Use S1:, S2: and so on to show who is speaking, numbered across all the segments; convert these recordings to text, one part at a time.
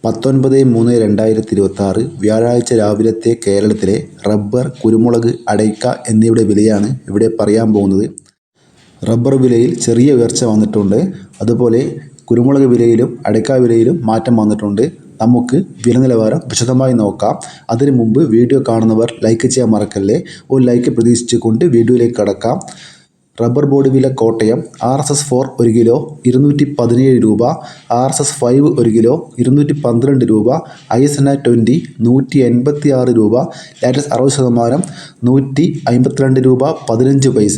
S1: 19/3/2026 വ്യാഴാഴ്ച രാവിലത്തെ കേരളത്തിലെ റബ്ബർ, കുരുമുളക്, അടയ്ക്ക എന്നിവയുടെ വിലയാണ് ഇവിടെ പറയാൻ പോകുന്നത്. റബ്ബർ വിലയിൽ ചെറിയ ഉയർച്ച വന്നിട്ടുണ്ട്. അതുപോലെ കുരുമുളക് വിലയിലും അടയ്ക്ക വിലയിലും മാറ്റം വന്നിട്ടുണ്ട്. നമുക്ക് വില നിലവാരം വിശദമായി നോക്കാം. അതിനു മുമ്പ് വീഡിയോ കാണുന്നവർ ലൈക്ക് ചെയ്യാൻ മറക്കല്ലേ. ഒരു ലൈക്ക് പ്രതീക്ഷിച്ചുകൊണ്ട് വീഡിയോയിലേക്ക് കടക്കാം. റബ്ബർ ബോർഡ് വില കോട്ടയം RSS-4 1 കിലോ 217 രൂപ, RSS-5 1 കിലോ 212 രൂപ, ISNA 20 186 രൂപ, ലാറ്റസ് 60% 152 രൂപ 15 പൈസ.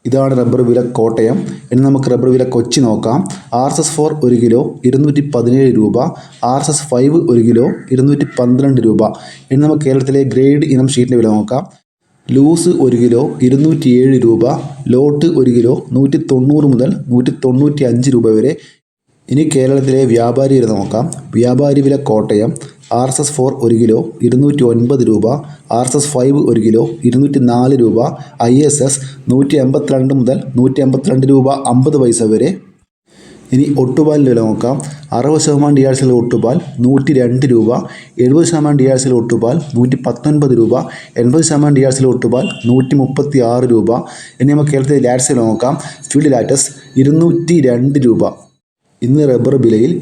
S1: ഇതാണ് റബ്ബർ വില കോട്ടയം. ഇനി നമുക്ക് റബ്ബർ വില കൊച്ചി നോക്കാം. RSS-4 1 കിലോ 217 രൂപ, RSS-5 1 കിലോ 212 രൂപ. ഇനി നമുക്ക് കേരളത്തിലെ ഗ്രേഡ് ഇനം ഷീറ്റിൻ്റെ വില നോക്കാം. ലൂസ് 1 കിലോ 207 രൂപ, ലോട്ട് 1 കിലോ 190 മുതൽ 195 രൂപ വരെ. ഇനി കേരളത്തിലെ വ്യാപാരി വില നോക്കാം. വ്യാപാരി വില കോട്ടയം RSS-4 1 കിലോ 209 രൂപ, RSS-5 1 കിലോ 204 രൂപ, ISS 182 മുതൽ 182 രൂപ 50 പൈസ വരെ. ഇനി ഒട്ടുപാലിൻ്റെ വില നോക്കാം. 60% DRCL ഒട്ടുപാൽ 102 രൂപ, 70% DRCL ഒട്ടുപാൽ 119 രൂപ, 80% DRCL ഒട്ടുപാൽ 136 രൂപ. ഇനി നമുക്ക് കേരളത്തിലെ ലാറ്റസ് വില നോക്കാം. ഫീൽഡ് ലാറ്റസ് 202 രൂപ. ഇന്ന് റബ്ബർ വിലയിൽ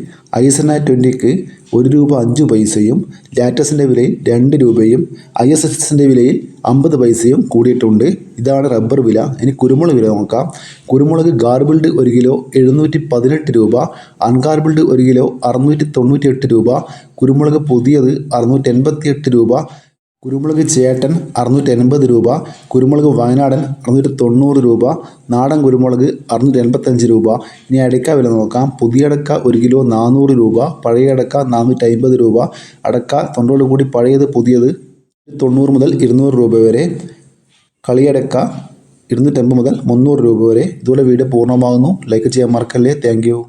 S1: ISNA 20ക്ക് 1 രൂപ 5 പൈസയും, ലാറ്റസിൻ്റെ വിലയിൽ 2 രൂപയും, ISSൻ്റെ വിലയിൽ 50 പൈസയും കൂടിയിട്ടുണ്ട്. ഇതാണ് റബ്ബർ വില. ഇനി കുരുമുളക് വില നോക്കാം. കുരുമുളക് ഗാർബിൾഡ് 1 കിലോ 718 രൂപ, അൺഗാർബിൾഡ് 1 കിലോ 698 രൂപ, കുരുമുളക് പുതിയത് 688 രൂപ, കുരുമുളക് ചേട്ടൻ 680 രൂപ, കുരുമുളക് വയനാടൻ 690 രൂപ, നാടൻ കുരുമുളക് 685 രൂപ. ഇനി അടയ്ക്ക വില നോക്കാം. പുതിയ അടക്ക 1 കിലോ 400 രൂപ, പഴയ അടക്ക 450 രൂപ, അടക്ക തൊണ്ടോട് കൂടി പഴയത് പുതിയത് 90 മുതൽ 200 രൂപ വരെ, കളിയടക്ക 250 മുതൽ 300 രൂപ വരെ. ഇതുപോലെ വീഡിയോ പൂർണ്ണമാകുന്നു. ലൈക്ക് ചെയ്യാൻ മറക്കല്ലേ. Thank you.